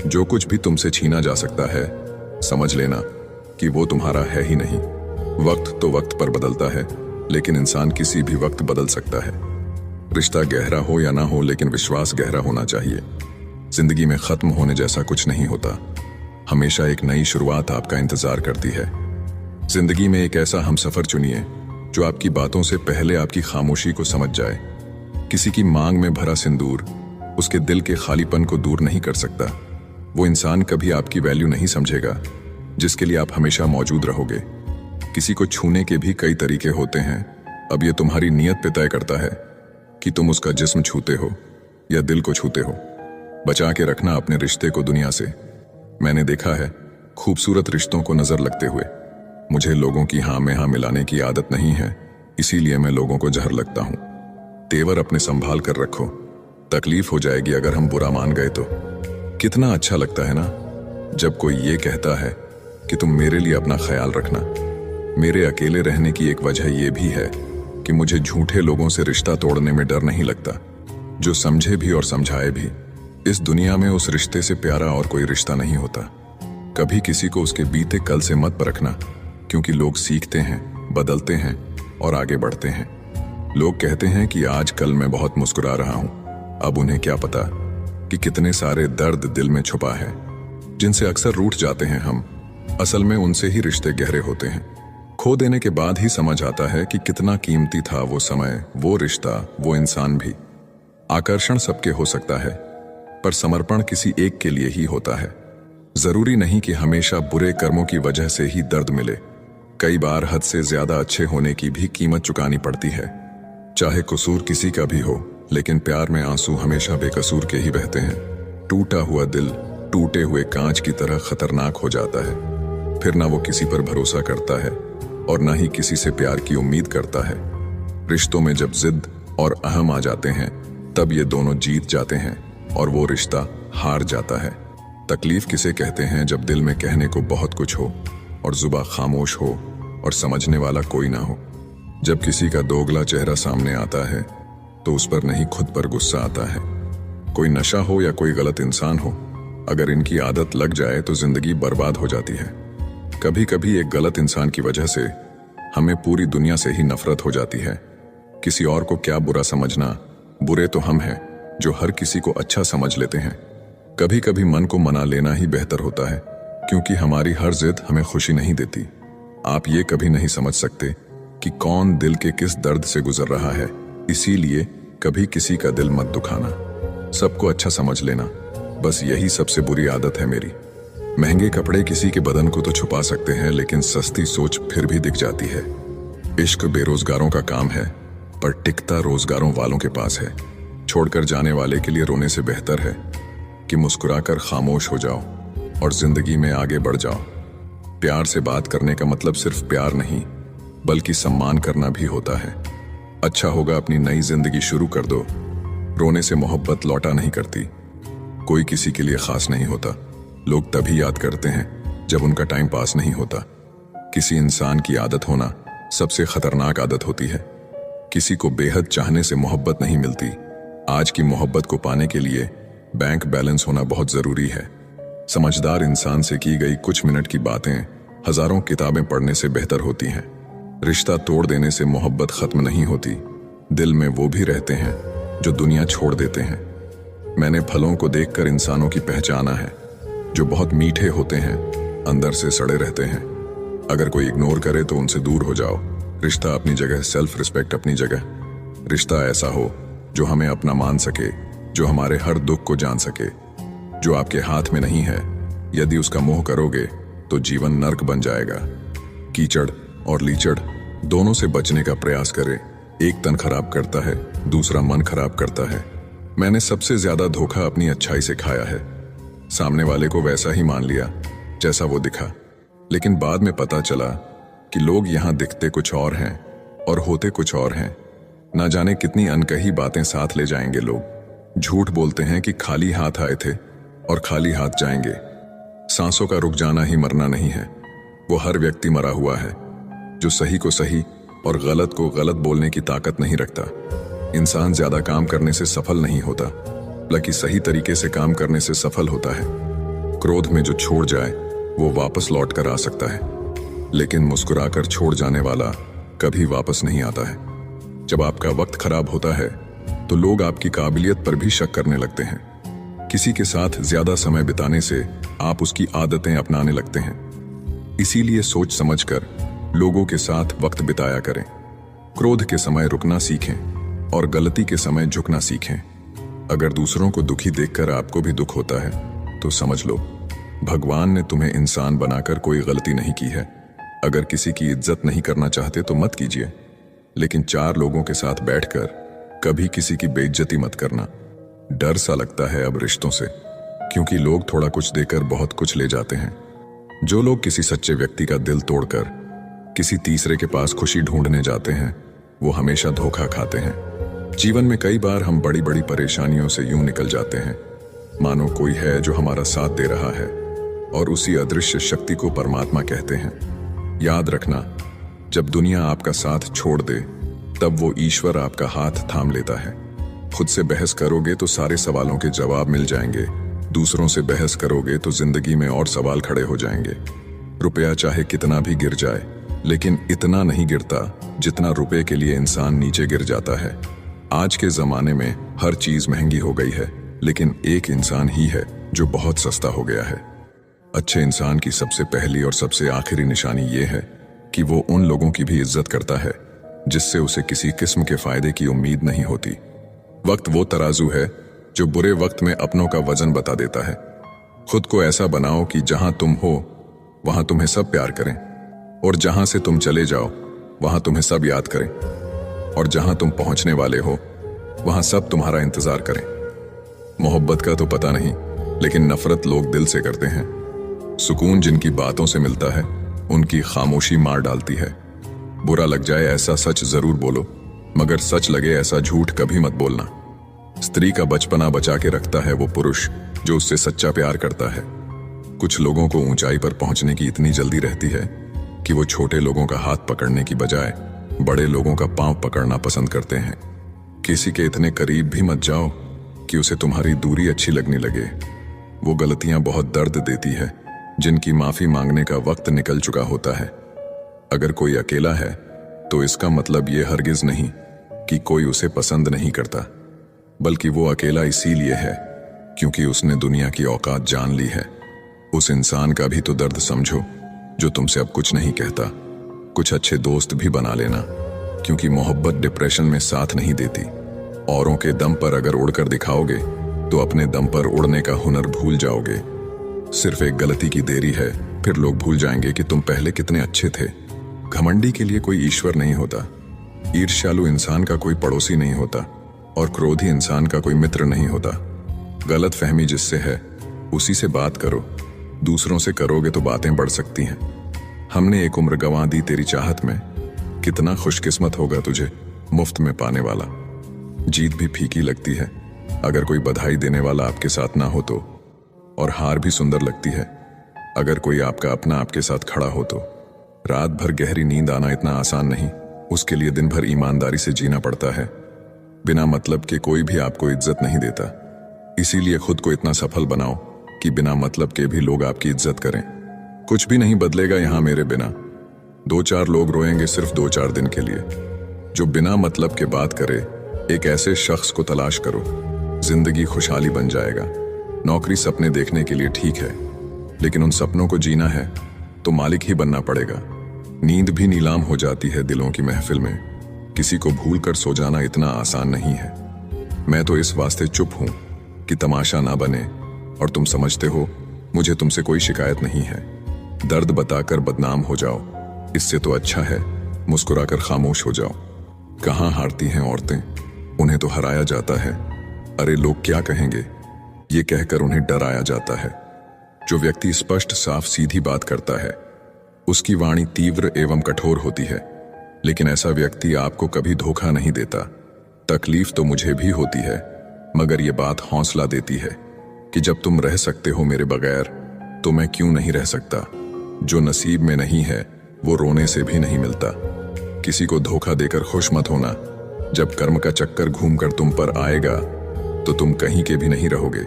जो कुछ भी तुमसे छीना जा सकता है, समझ लेना कि वो तुम्हारा है ही नहीं। वक्त तो वक्त पर बदलता है, लेकिन इंसान किसी भी वक्त बदल सकता है। रिश्ता गहरा हो या ना हो, लेकिन विश्वास गहरा होना चाहिए। जिंदगी में खत्म होने जैसा कुछ नहीं होता। हमेशा एक नई शुरुआत आपका इंतजार करती है। जिंदगी में एक ऐसा हमसफर चुनिए जो आपकी बातों से पहले आपकी खामोशी को समझ जाए। किसी की मांग में भरा सिंदूर उसके दिल के खालीपन को दूर नहीं कर सकता। वो इंसान कभी आपकी वैल्यू नहीं समझेगा जिसके लिए आप हमेशा मौजूद रहोगे। किसी को छूने के भी कई तरीके होते हैं। अब ये तुम्हारी नीयत पे तय करता है कि तुम उसका जिस्म छूते हो या दिल को छूते हो। बचा के रखना अपने रिश्ते को दुनिया से। मैंने देखा है खूबसूरत रिश्तों को नजर लगते हुए। मुझे लोगों की हाँ में हाँ मिलाने की आदत नहीं है, इसीलिए मैं लोगों को जहर लगता हूं। तेवर अपने संभाल कर रखो, तकलीफ हो जाएगी अगर हम बुरा मान गए तो। कितना अच्छा लगता है ना जब कोई ये कहता है कि तुम मेरे लिए अपना ख्याल रखना। मेरे अकेले रहने की एक वजह यह भी है कि मुझे झूठे लोगों से रिश्ता तोड़ने में डर नहीं लगता, जो समझे भी और समझाए भी। इस दुनिया में उस रिश्ते से प्यारा और कोई रिश्ता नहीं होता। कभी किसी को उसके बीते कल से मत परखना, क्योंकि लोग सीखते हैं, बदलते हैं और आगे बढ़ते हैं। लोग कहते हैं कि आज कल मैं बहुत मुस्कुरा रहा हूं। अब उन्हें क्या पता कि कितने सारे दर्द दिल में छुपा है, जिनसे अक्सर रूठ जाते हैं हम। असल में उनसे ही रिश्ते गहरे होते हैं। खो देने के बाद ही समझ आता है कि कितना कीमती था वो समय, वो रिश्ता, वो इंसान भी। आकर्षण सबके हो सकता है, पर समर्पण किसी एक के लिए ही होता है। जरूरी नहीं कि हमेशा बुरे कर्मों की वजह से ही दर्द मिले। कई बार हद से ज्यादा अच्छे होने की भी कीमत चुकानी पड़ती है। चाहे कसूर किसी का भी हो, लेकिन प्यार में आंसू हमेशा बेकसूर के ही बहते हैं। टूटा हुआ दिल टूटे हुए कांच की तरह खतरनाक हो जाता है। फिर ना वो किसी पर भरोसा करता है और ना ही किसी से प्यार की उम्मीद करता है। रिश्तों में जब जिद और अहम आ जाते हैं, तब ये दोनों जीत जाते हैं और वो रिश्ता हार जाता है। तकलीफ किसे कहते हैं जब दिल में कहने को बहुत कुछ हो और जुबान खामोश हो और समझने वाला कोई ना हो। जब किसी का दोगला चेहरा सामने आता है तो उस पर नहीं खुद पर गुस्सा आता है। कोई नशा हो या कोई गलत इंसान हो, अगर इनकी आदत लग जाए तो जिंदगी बर्बाद हो जाती है। कभी कभी एक गलत इंसान की वजह से हमें पूरी दुनिया से ही नफरत हो जाती है। किसी और को क्या बुरा समझना, बुरे तो हम हैं जो हर किसी को अच्छा समझ लेते हैं। कभी कभी मन को मना लेना ही बेहतर होता है, क्योंकि हमारी हर जिद हमें खुशी नहीं देती। आप ये कभी नहीं समझ सकते कि कौन दिल के किस दर्द से गुजर रहा है, इसीलिए कभी किसी का दिल मत दुखाना। सबको अच्छा समझ लेना, बस यही सबसे बुरी आदत है मेरी। महंगे कपड़े किसी के बदन को तो छुपा सकते हैं, लेकिन सस्ती सोच फिर भी दिख जाती है। इश्क बेरोजगारों का काम है, पर टिकता रोजगारों वालों के पास है। छोड़कर जाने वाले के लिए रोने से बेहतर है कि मुस्कुराकर खामोश हो जाओ और जिंदगी में आगे बढ़ जाओ। प्यार से बात करने का मतलब सिर्फ प्यार नहीं, बल्कि सम्मान करना भी होता है। अच्छा होगा अपनी नई जिंदगी शुरू कर दो। रोने से मोहब्बत लौटा नहीं करती। कोई किसी के लिए खास नहीं होता। लोग तभी याद करते हैं जब उनका टाइम पास नहीं होता। किसी इंसान की आदत होना सबसे खतरनाक आदत होती है। किसी को बेहद चाहने से मोहब्बत नहीं मिलती। आज की मोहब्बत को पाने के लिए बैंक बैलेंस होना बहुत जरूरी है। समझदार इंसान से की गई कुछ मिनट की बातें हजारों किताबें पढ़ने से बेहतर होती हैं। रिश्ता तोड़ देने से मोहब्बत खत्म नहीं होती। दिल में वो भी रहते हैं जो दुनिया छोड़ देते हैं। मैंने फलों को देखकर इंसानों की पहचाना है, जो बहुत मीठे होते हैं, अंदर से सड़े रहते हैं। अगर कोई इग्नोर करे तो उनसे दूर हो जाओ। रिश्ता अपनी जगह, सेल्फ रिस्पेक्ट अपनी जगह। रिश्ता ऐसा हो जो हमें अपना मान सके, जो हमारे हर दुख को जान सके, जो आपके हाथ में नहीं है। यदि उसका मोह करोगे तो जीवन नर्क बन जाएगा। कीचड़ और लीचड़ दोनों से बचने का प्रयास करें। एक तन खराब करता है, दूसरा मन खराब करता है। मैंने सबसे ज्यादा धोखा अपनी अच्छाई से खाया है। सामने वाले को वैसा ही मान लिया जैसा वो दिखा, लेकिन बाद में पता चला कि लोग यहां दिखते कुछ और हैं और होते कुछ और हैं। ना जाने कितनी अनकही बातें साथ ले जाएंगे लोग। झूठ बोलते हैं कि खाली हाथ आए थे और खाली हाथ जाएंगे। सांसों का रुक जाना ही मरना नहीं है। वो हर व्यक्ति मरा हुआ है जो सही को सही और गलत को गलत बोलने की ताकत नहीं रखता। इंसान ज्यादा काम करने से सफल नहीं होता, बल्कि सही तरीके से काम करने से सफल होता है। क्रोध में जो छोड़ जाए वो वापस लौट कर आ सकता है, लेकिन मुस्कुराकर छोड़ जाने वाला कभी वापस नहीं आता है। जब आपका वक्त खराब होता है तो लोग आपकी काबिलियत पर भी शक करने लगते हैं। किसी के साथ ज्यादा समय बिताने से आप उसकी आदतें अपनाने लगते हैं। इसीलिए सोच समझकर लोगों के साथ वक्त बिताया करें। क्रोध के समय रुकना सीखें और गलती के समय झुकना सीखें। अगर दूसरों को दुखी देखकर आपको भी दुख होता है तो समझ लो भगवान ने तुम्हें इंसान बनाकर कोई गलती नहीं की है। अगर किसी की इज्जत नहीं करना चाहते तो मत कीजिए, लेकिन चार लोगों के साथ बैठकर कभी किसी की बेइज्जती मत करना। डर सा लगता है अब रिश्तों से, क्योंकि लोग थोड़ा कुछ देकर बहुत कुछ ले जाते हैं। जो लोग किसी सच्चे व्यक्ति का दिल तोड़कर किसी तीसरे के पास खुशी ढूंढने जाते हैं वो हमेशा धोखा खाते हैं। जीवन में कई बार हम बड़ी बड़ी परेशानियों से यूं निकल जाते हैं मानो कोई है जो हमारा साथ दे रहा है, और उसी अदृश्य शक्ति को परमात्मा कहते हैं। याद रखना, जब दुनिया आपका साथ छोड़ दे तब वो ईश्वर आपका हाथ थाम लेता है। खुद से बहस करोगे तो सारे सवालों के जवाब मिल जाएंगे, दूसरों से बहस करोगे तो जिंदगी में और सवाल खड़े हो जाएंगे। रुपया चाहे कितना भी गिर जाए, लेकिन इतना नहीं गिरता जितना रुपए के लिए इंसान नीचे गिर जाता है। आज के जमाने में हर चीज महंगी हो गई है, लेकिन एक इंसान ही है जो बहुत सस्ता हो गया है। अच्छे इंसान की सबसे पहली और सबसे आखिरी निशानी ये है कि वो उन लोगों की भी इज्जत करता है जिससे उसे किसी किस्म के फायदे की उम्मीद नहीं होती। वक्त वो तराजू है जो बुरे वक्त में अपनों का वजन बता देता है। खुद को ऐसा बनाओ कि जहां तुम हो वहां तुम्हें सब प्यार करें, और जहां से तुम चले जाओ वहां तुम्हें सब याद करें, और जहां तुम पहुंचने वाले हो वहां सब तुम्हारा इंतजार करें। मोहब्बत का तो पता नहीं, लेकिन नफरत लोग दिल से करते हैं। सुकून जिनकी बातों से मिलता है उनकी खामोशी मार डालती है। बुरा लग जाए ऐसा सच जरूर बोलो, मगर सच लगे ऐसा झूठ कभी मत बोलना। स्त्री का बचपना बचा के रखता है वो पुरुष जो उससे सच्चा प्यार करता है। कुछ लोगों को ऊंचाई पर पहुंचने की इतनी जल्दी रहती है कि वो छोटे लोगों का हाथ पकड़ने की बजाय बड़े लोगों का पांव पकड़ना पसंद करते हैं। किसी के इतने करीब भी मत जाओ कि उसे तुम्हारी दूरी अच्छी लगने लगे। वो गलतियां बहुत दर्द देती है जिनकी माफी मांगने का वक्त निकल चुका होता है। अगर कोई अकेला है तो इसका मतलब ये हरगिज नहीं कि कोई उसे पसंद नहीं करता, बल्कि वो अकेला इसीलिए है क्योंकि उसने दुनिया की औकात जान ली है। उस इंसान का भी तो दर्द समझो जो तुमसे अब कुछ नहीं कहता। कुछ अच्छे दोस्त भी बना लेना, क्योंकि मोहब्बत डिप्रेशन में साथ नहीं देती। औरों के दम पर अगर उड़कर दिखाओगे तो अपने दम पर उड़ने का हुनर भूल जाओगे। सिर्फ एक गलती की देरी है, फिर लोग भूल जाएंगे कि तुम पहले कितने अच्छे थे। घमंडी के लिए कोई ईश्वर नहीं होता, ईर्ष्यालु इंसान का कोई पड़ोसी नहीं होता, और क्रोधी इंसान का कोई मित्र नहीं होता। गलत फहमी जिससे है उसी से बात करो, दूसरों से करोगे तो बातें बढ़ सकती हैं। हमने एक उम्र गंवा दी तेरी चाहत में, कितना खुशकिस्मत होगा तुझे मुफ्त में पाने वाला। जीत भी फीकी लगती है अगर कोई बधाई देने वाला आपके साथ ना हो तो, और हार भी सुंदर लगती है अगर कोई आपका अपना आपके साथ खड़ा हो तो। रात भर गहरी नींद आना इतना आसान नहीं, उसके लिए दिन भर ईमानदारी से जीना पड़ता है। बिना मतलब के कोई भी आपको इज्जत नहीं देता, इसीलिए खुद को इतना सफल बनाओ कि बिना मतलब के भी लोग आपकी इज्जत करें। कुछ भी नहीं बदलेगा यहां मेरे बिना। 2-4 लोग रोएंगे सिर्फ 2-4 दिन के लिए। जो बिना मतलब के बात करे, एक ऐसे शख्स को तलाश करो, जिंदगी खुशहाली बन जाएगा। नौकरी सपने देखने के लिए ठीक है, लेकिन उन सपनों को जीना है तो मालिक ही बनना पड़ेगा। नींद भी नीलाम हो जाती है दिलों की महफिल में। किसी को भूल कर सो जाना इतना आसान नहीं है। मैं तो इस वास्ते चुप हूं कि तमाशा ना बने, और तुम समझते हो मुझे तुमसे कोई शिकायत नहीं है। दर्द बताकर बदनाम हो जाओ, इससे तो अच्छा है मुस्कुराकर खामोश हो जाओ। कहाँ हारती हैं औरतें, उन्हें तो हराया जाता है। अरे लोग क्या कहेंगे, ये कहकर उन्हें डराया जाता है। जो व्यक्ति स्पष्ट साफ सीधी बात करता है उसकी वाणी तीव्र एवं कठोर होती है, लेकिन ऐसा व्यक्ति आपको कभी धोखा नहीं देता। तकलीफ तो मुझे भी होती है, मगर ये बात हौसला देती है कि जब तुम रह सकते हो मेरे बगैर तो मैं क्यों नहीं रह सकता। जो नसीब में नहीं है वो रोने से भी नहीं मिलता। किसी को धोखा देकर खुश मत होना, जब कर्म का चक्कर घूमकर तुम पर आएगा तो तुम कहीं के भी नहीं रहोगे।